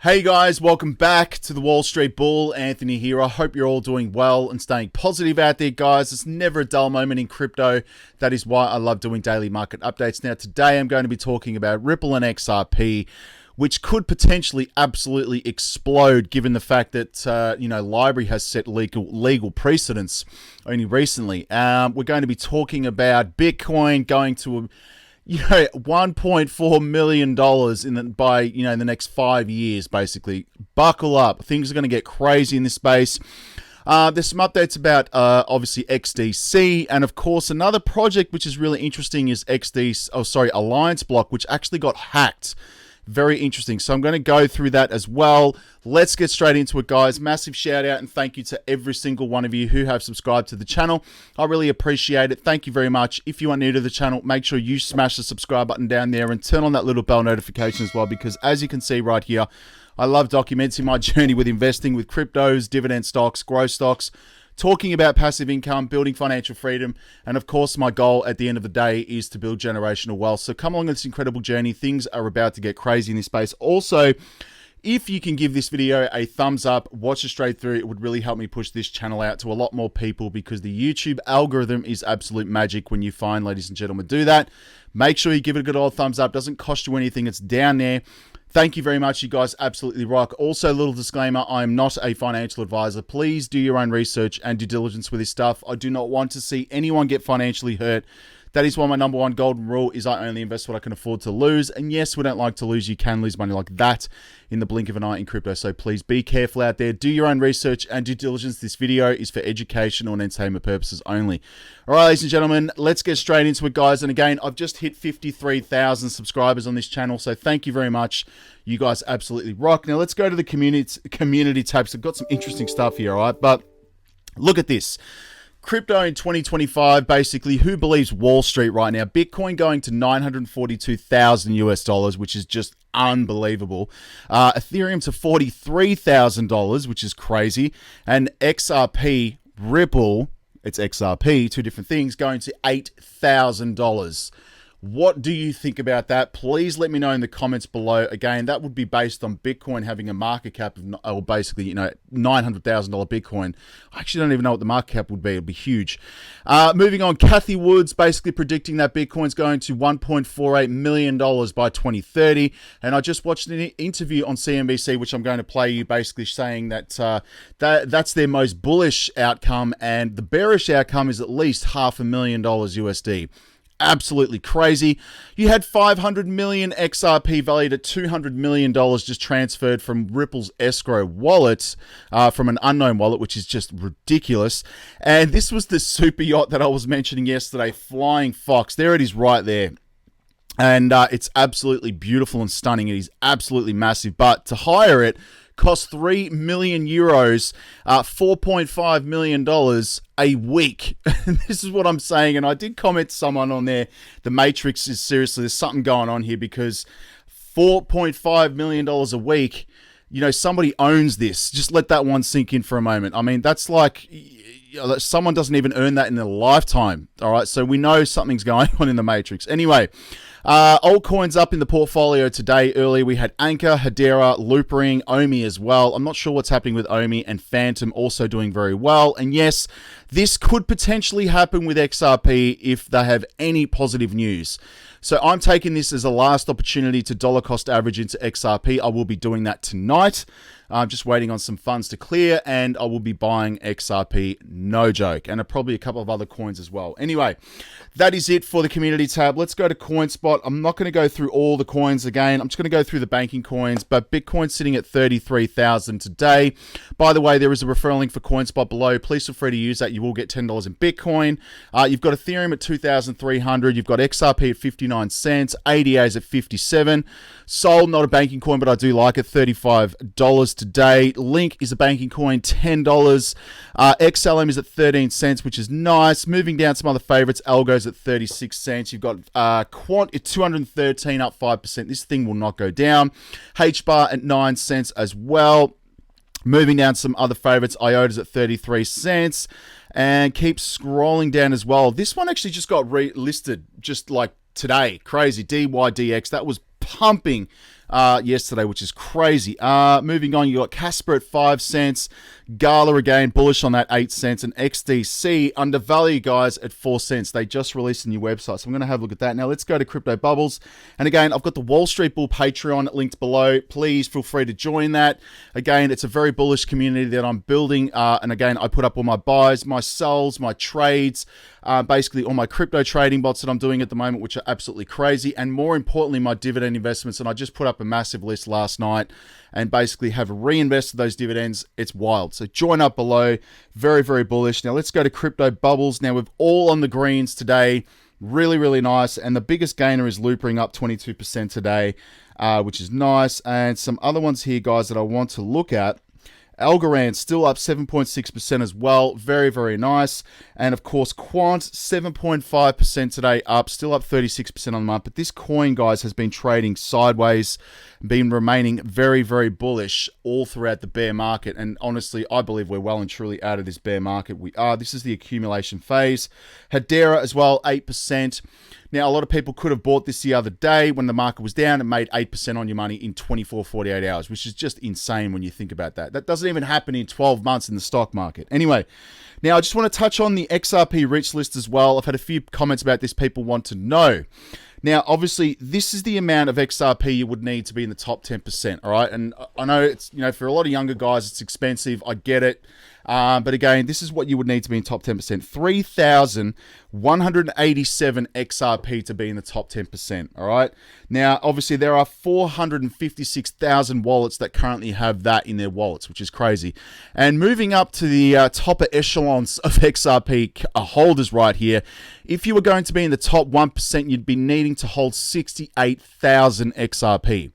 Hey guys, welcome back to the Wall Street Bull. Anthony here. I hope you're all doing well and staying positive out there, guys. It's never a dull moment in crypto. That is why I love doing daily market updates. Now, today I'm going to be talking about Ripple and XRP, which could potentially absolutely explode given the fact that, Library has set legal precedents only recently. We're going to be talking about Bitcoin going to $1.4 million by the next 5 years, basically. Buckle up. Things are going to get crazy in this space. There's some updates about, obviously, XDC. And, of course, another project which is really interesting is Alliance Block, which actually got hacked. Very interesting. So I'm going to go through that as well. Let's get straight into it, guys. Massive shout out and thank you to every single one of you who have subscribed to the channel. I really appreciate it. Thank you very much. If you are new to the channel, make sure you smash the subscribe button down there and turn on that little bell notification as well, because as you can see right here, I love documenting my journey with investing with cryptos, dividend stocks, growth stocks, talking about passive income, building financial freedom, and of course, my goal at the end of the day is to build generational wealth. So come along this incredible journey. Things are about to get crazy in this space. Also, if you can give this video a thumbs up, watch it straight through, it would really help me push this channel out to a lot more people, because the YouTube algorithm is absolute magic when you find, ladies and gentlemen, do that. Make sure you give it a good old thumbs up. Doesn't cost you anything. It's down there. Thank you very much. You guys absolutely rock. Also, a little disclaimer, I am not a financial advisor. Please do your own research and due diligence with this stuff. I do not want to see anyone get financially hurt. That is why my number one golden rule is I only invest what I can afford to lose. And yes, we don't like to lose. You can lose money like that in the blink of an eye in crypto. So please be careful out there. Do your own research and due diligence. This video is for educational and entertainment purposes only. All right, ladies and gentlemen, let's get straight into it, guys. And again, I've just hit 53,000 subscribers on this channel. So thank you very much. You guys absolutely rock. Now let's go to the community tabs. I've got some interesting stuff here, all right? But look at this. Crypto in 2025, basically, who believes Wall Street right now? Bitcoin going to 942,000 US dollars, which is just unbelievable. Ethereum to $43,000, which is crazy. And XRP, Ripple, it's XRP, two different things, going to $8,000. What do you think about that? Please let me know in the comments below. Again, that would be based on Bitcoin having a market cap of, basically, $900,000 Bitcoin. I actually don't even know what the market cap would be. It'd be huge. Moving on, Kathy Woods basically predicting that Bitcoin's going to $1.48 million by 2030. And I just watched an interview on CNBC, which I'm going to play you, basically saying that that's their most bullish outcome, and the bearish outcome is at least $500,000 USD. Absolutely crazy. You had 500 million XRP valued at $200 million just transferred from Ripple's escrow wallet, from an unknown wallet, which is just ridiculous. And this was the super yacht that I was mentioning yesterday, Flying Fox. There it is right there. And it's absolutely beautiful and stunning. It is absolutely massive. But to hire it cost 3 million euros, $4.5 million a week. This is what I'm saying. And I did comment to someone on there, the Matrix is seriously, there's something going on here, because $4.5 million a week, somebody owns this. Just let that one sink in for a moment. I mean, that's like, someone doesn't even earn that in their lifetime. All right. So we know something's going on in the Matrix. Anyway, altcoins up in the portfolio today. Earlier we had Anchor, Hedera, Loopring, Omi as well. I'm not sure what's happening with Omi, and Phantom also doing very well. And yes, this could potentially happen with XRP if they have any positive news. So I'm taking this as a last opportunity to dollar cost average into XRP. I will be doing that tonight. I'm just waiting on some funds to clear, and I will be buying XRP, no joke, and probably a couple of other coins as well. Anyway, that is it for the community tab. Let's go to Coinspot. I'm not going to go through all the coins again. I'm just going to go through the banking coins, but Bitcoin's sitting at 33,000 today. By the way, there is a referral link for Coinspot below. Please feel free to use that. You will get $10 in Bitcoin. You've got Ethereum at 2,300. You've got XRP at 59 cents. ADA's at 57. Sol, not a banking coin, but I do like it, $35 today. Link is a banking coin, $10. XLM is at 13 cents, which is nice. Moving down some other favorites, ALGO's at 36 cents. You've got Quant at 213, up 5%. This thing will not go down. HBAR at 9 cents as well. Moving down some other favorites, IOTA's at 33 cents. And keep scrolling down as well. This one actually just got listed just like today. Crazy. DYDX. That was pumping yesterday, which is crazy. Moving on, you got Casper at 5 cents. Gala again, bullish on that 8 cents. And XDC, undervalued, guys, at 4 cents. They just released a new website, so I'm going to have a look at that. Now, let's go to Crypto Bubbles. And again, I've got the Wall Street Bull Patreon linked below. Please feel free to join that. Again, it's a very bullish community that I'm building. And again, I put up all my buys, my sells, my trades, basically all my crypto trading bots that I'm doing at the moment, which are absolutely crazy. And more importantly, my dividend investments. And I just put up a massive list last night and basically have reinvested those dividends. It's wild. So join up below. Very, very bullish. Now let's go to Crypto Bubbles. Now we're all on the greens today. Really, really nice. And the biggest gainer is Loopering up 22% today, which is nice. And some other ones here, guys, that I want to look at. Algorand still up 7.6% as well. Very, very nice. And of course, Quant 7.5% today up, still up 36% on the month. But this coin, guys, has been trading sideways, been remaining very, very bullish all throughout the bear market. And honestly, I believe we're well and truly out of this bear market. We are. This is the accumulation phase. Hedera as well, 8%. Now, a lot of people could have bought this the other day when the market was down and made 8% on your money in 24, 48 hours, which is just insane when you think about that. That doesn't even happen in 12 months in the stock market. Anyway, now I just want to touch on the XRP Rich list as well. I've had a few comments about this. People want to know. Now, obviously, this is the amount of XRP you would need to be in the top 10%, all right? And I know it's, for a lot of younger guys, it's expensive. I get it. But again, this is what you would need to be in top 10%. 3,187 XRP to be in the top 10%, all right? Now, obviously, there are 456,000 wallets that currently have that in their wallets, which is crazy. And moving up to the top echelons of XRP holders right here, if you were going to be in the top 1%, you'd be needing to hold 68,000 XRP,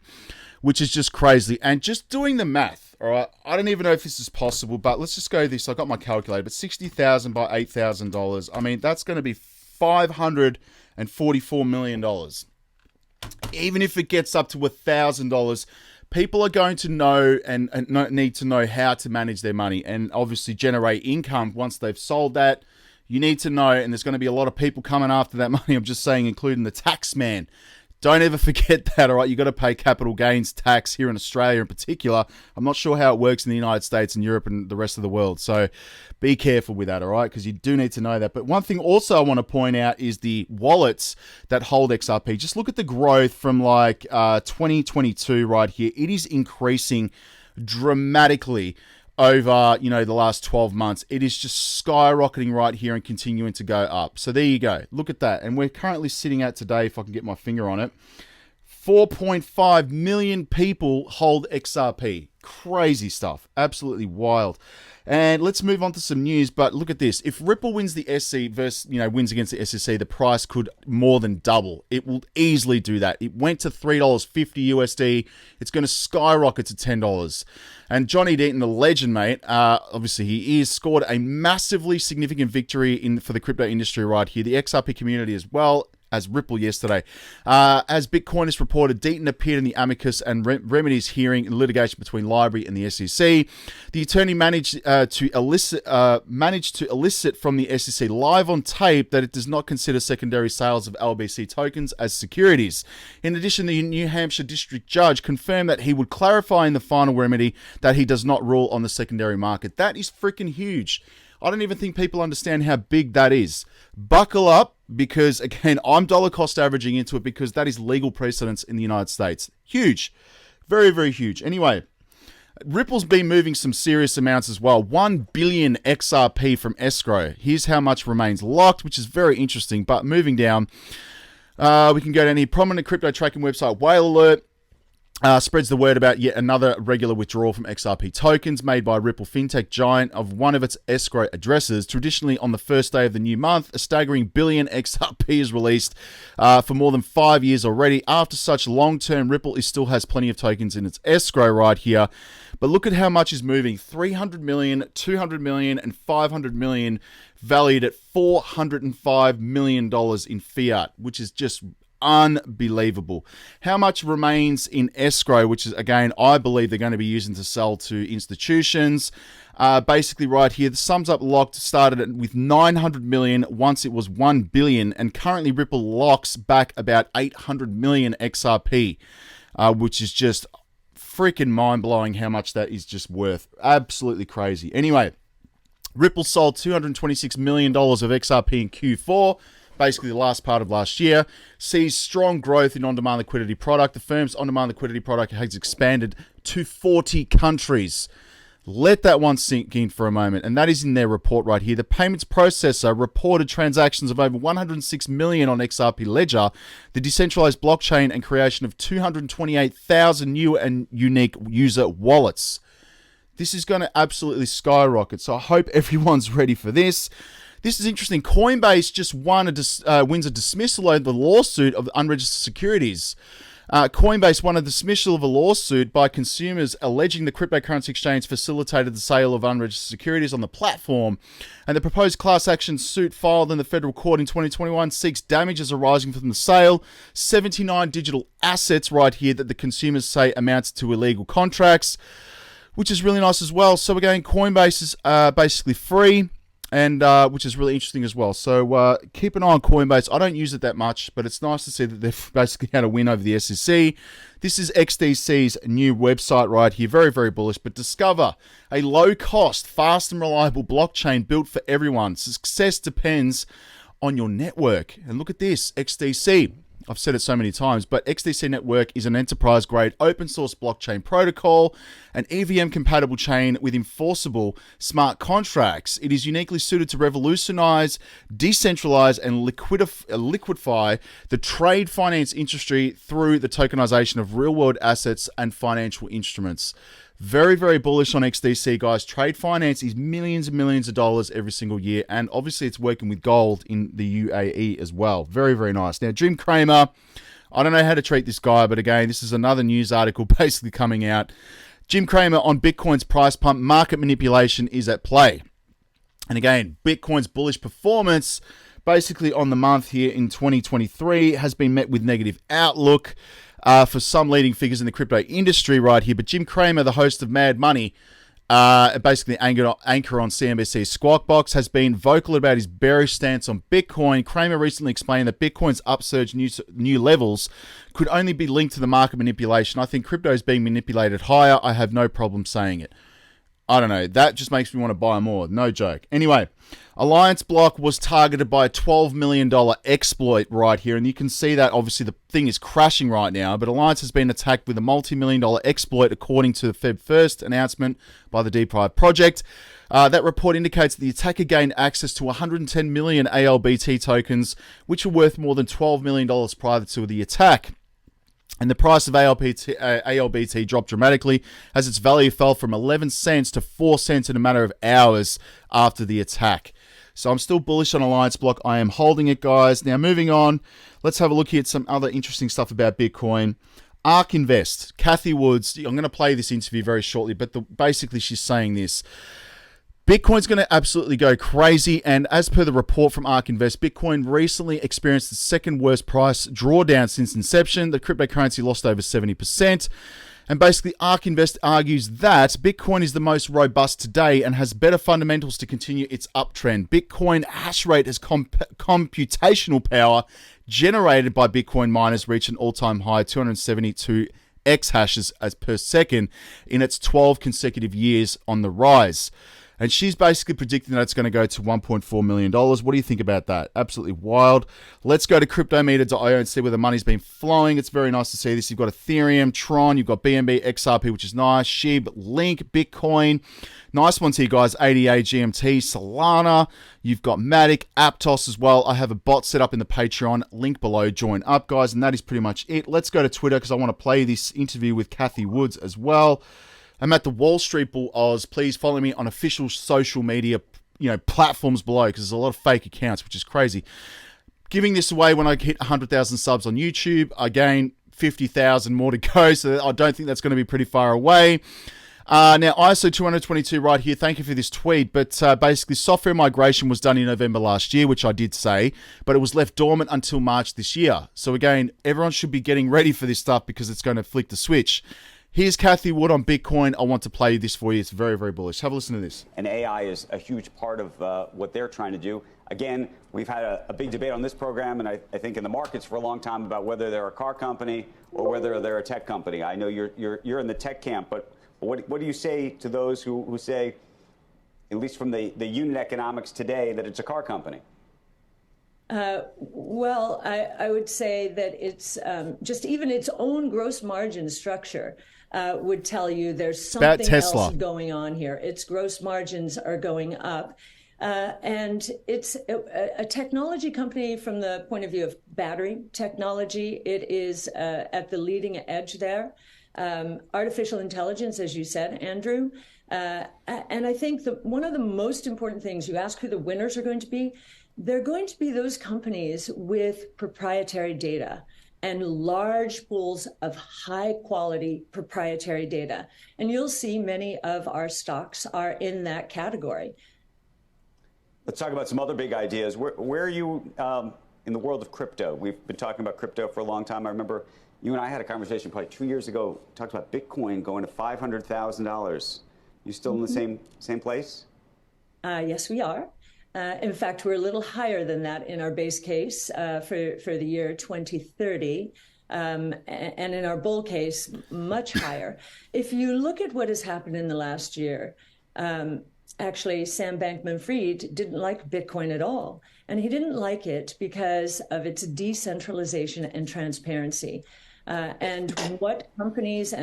which is just crazy. And just doing the math, all right, I don't even know if this is possible, but let's just go this. I got my calculator, but 60,000 by $8,000. I mean, that's going to be $544 million. Even if it gets up to $1,000, people are going to know and need to know how to manage their money and obviously generate income once they've sold that. You need to know, and there's going to be a lot of people coming after that money. I'm just saying, including the tax man. Don't ever forget that, all right? You got to pay capital gains tax here in Australia in particular. I'm not sure how it works in the United States and Europe and the rest of the world. So be careful with that, all right? Because you do need to know that. But one thing also I want to point out is the wallets that hold XRP. Just look at the growth from like 2022 right here. It is increasing dramatically over, the last 12 months. It is just skyrocketing right here and continuing to go up. So there you go. Look at that. And we're currently sitting at today, if I can get my finger on it, 4.5 million people hold XRP. Crazy stuff. Absolutely wild. And let's move on to some news. But look at this. If Ripple wins the SC versus, wins against the SEC, the price could more than double. It will easily do that. It went to $3.50 USD. It's going to skyrocket to $10. And Johnny Deaton, the legend, mate, obviously he is scored a massively significant victory for the crypto industry right here. The XRP community as well as Ripple yesterday. As Bitcoinist reported, Deaton appeared in the amicus and remedies hearing in litigation between Library and the SEC. The attorney managed to elicit from the SEC live on tape that it does not consider secondary sales of LBC tokens as securities. In addition, the New Hampshire district judge confirmed that he would clarify in the final remedy that he does not rule on the secondary market. That is freaking huge. I don't even think people understand how big that is. Buckle up, because again, I'm dollar cost averaging into it because that is legal precedence in the United States. Huge. Very, very huge. Anyway, Ripple's been moving some serious amounts as well. 1 billion XRP from escrow. Here's how much remains locked, which is very interesting. But moving down, we can go to any prominent crypto tracking website. Whale Alert spreads the word about yet another regular withdrawal from XRP tokens made by Ripple fintech giant of one of its escrow addresses. Traditionally, on the first day of the new month, a staggering billion XRP is released for more than 5 years already. After such long-term, Ripple still has plenty of tokens in its escrow right here. But look at how much is moving. 300 million, 200 million, and 500 million, valued at $405 million in fiat, which is just unbelievable. How much remains in escrow, which is, again, I believe they're going to be using to sell to institutions. Basically right here, the sums up locked started with 900 million once it was 1 billion, and currently Ripple locks back about 800 million XRP. which is just freaking mind-blowing how much that is just worth. Absolutely crazy. Anyway, Ripple sold $226 million of XRP in Q4, basically the last part of last year, sees strong growth in on-demand liquidity product. The firm's on-demand liquidity product has expanded to 40 countries. Let that one sink in for a moment, and that is in their report right here. The payments processor reported transactions of over 106 million on XRP Ledger, the decentralized blockchain, and creation of 228,000 new and unique user wallets. This is going to absolutely skyrocket, so I hope everyone's ready for this. This is interesting. Coinbase just wins a dismissal over the lawsuit of unregistered securities. Coinbase won a dismissal of a lawsuit by consumers alleging the cryptocurrency exchange facilitated the sale of unregistered securities on the platform. And the proposed class action suit filed in the federal court in 2021 seeks damages arising from the sale, 79 digital assets right here that the consumers say amounts to illegal contracts, which is really nice as well. So again, Coinbase is basically free, and which is really interesting as well. So keep an eye on Coinbase. I don't use it that much, but it's nice to see that they've basically had a win over the SEC. This is XDC's new website right here. Very, very bullish. But discover a low-cost, fast and reliable blockchain built for everyone. Success depends on your network. And look at this, XDC. I've said it so many times, but XDC Network is an enterprise-grade open-source blockchain protocol, an EVM-compatible chain with enforceable smart contracts. It is uniquely suited to revolutionize, decentralize, and liquidify the trade finance industry through the tokenization of real-world assets and financial instruments. Very, very bullish on XDC, guys. Trade finance is millions and millions of dollars every single year, and obviously it's working with gold in the UAE as well. Very, very nice. Now, Jim Cramer, I don't know how to treat this guy, but again, this is another news article basically coming out. Jim Cramer on Bitcoin's price pump, market manipulation is at play. And again, Bitcoin's bullish performance basically on the month here in 2023 has been met with negative outlook for some leading figures in the crypto industry right here. But Jim Cramer, the host of Mad Money, basically anchor on CNBC's Squawk Box, has been vocal about his bearish stance on Bitcoin. Cramer recently explained that Bitcoin's upsurge new levels could only be linked to the market manipulation. I think crypto is being manipulated higher. I have no problem saying it. I don't know. That just makes me want to buy more. No joke. Anyway, Alliance Block was targeted by a $12 million exploit right here. And you can see that obviously the thing is crashing right now. But Alliance has been attacked with a multi-million-dollar exploit according to the Feb 1st announcement by the Deep-Dive Project. That report indicates that the attacker gained access to 110 million ALBT tokens, which were worth more than $12 million prior to the attack. And the price of ALBT dropped dramatically as its value fell from 11 cents to 4 cents in a matter of hours after the attack. So I'm still bullish on Alliance Block. I am holding it, guys. Now, moving on, let's have a look here at some other interesting stuff about Bitcoin. ARK Invest, Cathie Woods. I'm going to play this interview very shortly, but basically she's saying this. Bitcoin's going to absolutely go crazy, and as per the report from ARK Invest, Bitcoin recently experienced the second worst price drawdown since inception. The cryptocurrency lost over 70%, and basically ARK Invest argues that Bitcoin is the most robust today and has better fundamentals to continue its uptrend. Bitcoin hash rate as computational power generated by Bitcoin miners reached an all-time high 272 exahashes as per second in its 12 consecutive years on the rise. And she's basically predicting that it's going to go to $1.4 million. What do you think about that? Absolutely wild. Let's go to cryptometer.io and see where the money's been flowing. It's very nice to see this. You've got Ethereum, Tron, you've got BNB, XRP, which is nice, SHIB, Link, Bitcoin. Nice ones here, guys. ADA, GMT, Solana. You've got Matic, Aptos as well. I have a bot set up in the Patreon. Link below. Join up, guys. And that is pretty much it. Let's go to Twitter because I want to play this interview with Cathie Woods as well. I'm at the Wall Street Bull Oz. Please follow me on official social media, platforms below because there's a lot of fake accounts, which is crazy. Giving this away when I hit 100,000 subs on YouTube. Again, 50,000 more to go, so I don't think that's going to be pretty far away. Now, ISO 222 right here. Thank you for this tweet. But basically, software migration was done in November last year, which I did say, but it was left dormant until March this year. So again, everyone should be getting ready for this stuff because it's going to flick the switch. Here's Kathy Wood on Bitcoin. I want to play this for you. It's very, very bullish. Have a listen to this. And AI is a huge part of what they're trying to do. Again, we've had a big debate on this program, and I think in the markets for a long time about whether they're a car company or whether they're a tech company. I know you're in the tech camp, but what do you say to those who say, at least from the unit economics today, that it's a car company? Well, I would say that it's just even its own gross margin structure would tell you there's something else going on here. Its gross margins are going up. And it's a technology company from the point of view of battery technology. It is at the leading edge there. Artificial intelligence, as you said, Andrew. And I think one of the most important things, you ask who the winners are going to be, they're going to be those companies with proprietary data and large pools of high quality proprietary data. And you'll see many of our stocks are in that category. Let's talk about some other big ideas. Where are you in the world of crypto? We've been talking about crypto for a long time. I remember you and I had a conversation probably 2 years ago, talked about Bitcoin going to $500,000. You still in the same place? Yes, we are. In fact, we're a little higher than that in our base case for the year 2030. And in our bull case, much higher. If you look at what has happened in the last year, actually, Sam Bankman-Fried didn't like Bitcoin at all. And he didn't like it because of its decentralization and transparency. And what companies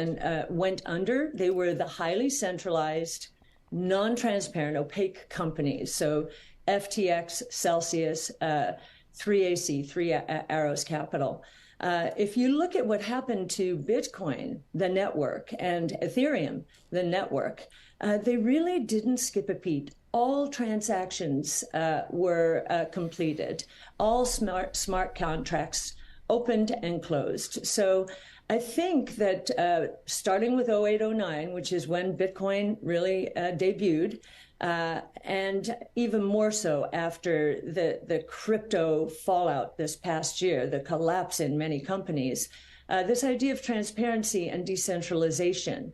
went under, they were the highly centralized, non-transparent, opaque companies. So FTX, Celsius, 3AC, Three Arrows Capital. If you look at what happened to Bitcoin, the network, and Ethereum, the network, they really didn't skip a beat. All transactions were completed. All smart contracts opened and closed. So I think that starting with 0809, which is when Bitcoin really debuted, and even more so after the crypto fallout this past year, the collapse in many companies, this idea of transparency and decentralization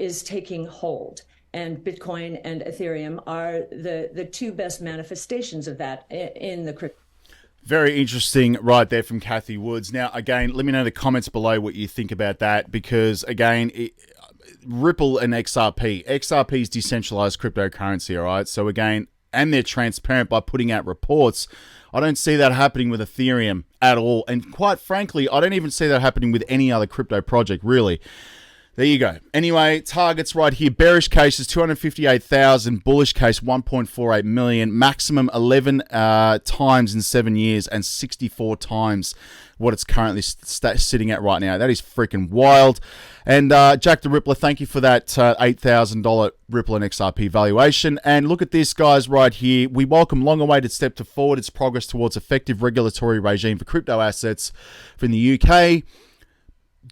is taking hold. And Bitcoin and Ethereum are the two best manifestations of that in the crypto. Very interesting right there from Kathy Woods. Now, again, let me know in the comments below what you think about that, because, again, Ripple and XRP. XRP is decentralized cryptocurrency, all right? So, again, and they're transparent by putting out reports. I don't see that happening with Ethereum at all. And quite frankly, I don't even see that happening with any other crypto project, really. There you go. Anyway, targets right here. Bearish case is 258,000. Bullish case, 1.48 million. Maximum 11 times in 7 years and 64 times what it's currently sitting at right now. That is freaking wild. And Jack the Rippler, thank you for that $8,000 Ripple and XRP valuation. And look at this, guys, right here. We welcome long-awaited step forward. Its progress towards effective regulatory regime for crypto assets from the UK.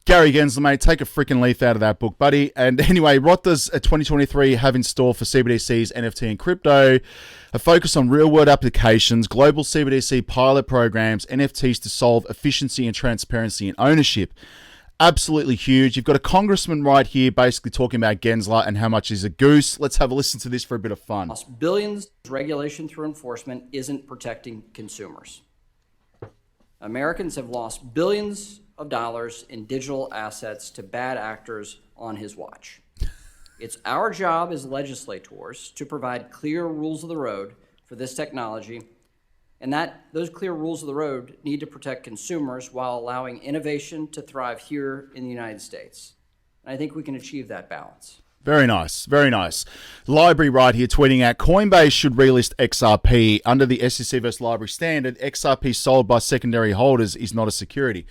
Gary Gensler, mate, take a freaking leaf out of that book, buddy. And anyway, what does 2023 have in store for CBDCs, NFT, and crypto? A focus on real-world applications, global CBDC pilot programs, NFTs to solve efficiency and transparency and ownership. Absolutely huge. You've got a congressman right here basically talking about Gensler and how much he's a goose. Let's have a listen to this for a bit of fun. Billions, regulation through enforcement isn't protecting consumers. Americans have lost billions of dollars in digital assets to bad actors on his watch. It's our job as legislators to provide clear rules of the road for this technology, and those clear rules of the road need to protect consumers while allowing innovation to thrive here in the United States. And I think we can achieve that balance. Very nice, very nice. Library right here tweeting out, Coinbase should relist XRP. Under the SEC vs. Library standard, XRP sold by secondary holders is not a security.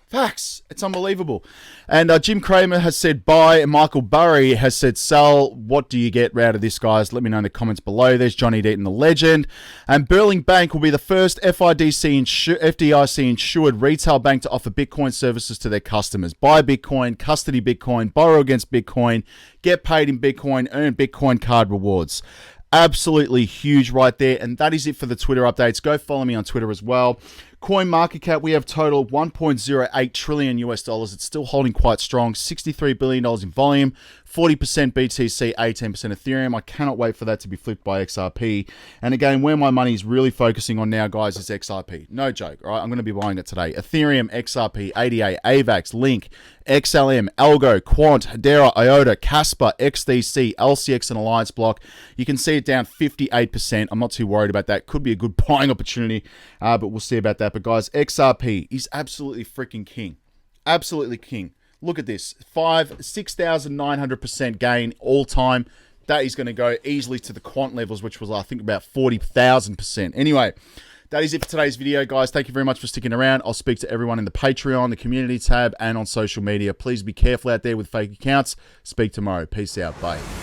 Facts. It's unbelievable. And Jim Cramer has said buy, and Michael Burry has said sell. What do you get out of this, guys? Let me know in the comments below. There's Johnny Deaton, the legend. And Burling Bank will be the first FDIC insured retail bank to offer Bitcoin services to their customers. Buy Bitcoin, custody Bitcoin, borrow against Bitcoin, get paid in Bitcoin, earn Bitcoin card rewards. Absolutely huge right there. And that is it for the Twitter updates. Go follow me on Twitter as well. Coin market cap, we have total 1.08 trillion US dollars. It's still holding quite strong. $63 billion in volume, 40% BTC, 18% Ethereum. I cannot wait for that to be flipped by XRP. And again, where my money is really focusing on now, guys, is XRP. No joke, all right? I'm going to be buying it today. Ethereum, XRP, ADA, AVAX, Link, XLM, ALGO, Quant, Hedera, IOTA, Casper, XDC, LCX, and Alliance Block. You can see it down 58%. I'm not too worried about that. Could be a good buying opportunity, but we'll see about that. But guys, XRP is absolutely freaking king. Absolutely king. Look at this, 6,900% gain all time. That is going to go easily to the Quant levels, which was, I think, about 40,000%. Anyway, that is it for today's video, guys. Thank you very much for sticking around. I'll speak to everyone in the Patreon, the community tab, and on social media. Please be careful out there with fake accounts. Speak tomorrow. Peace out. Bye.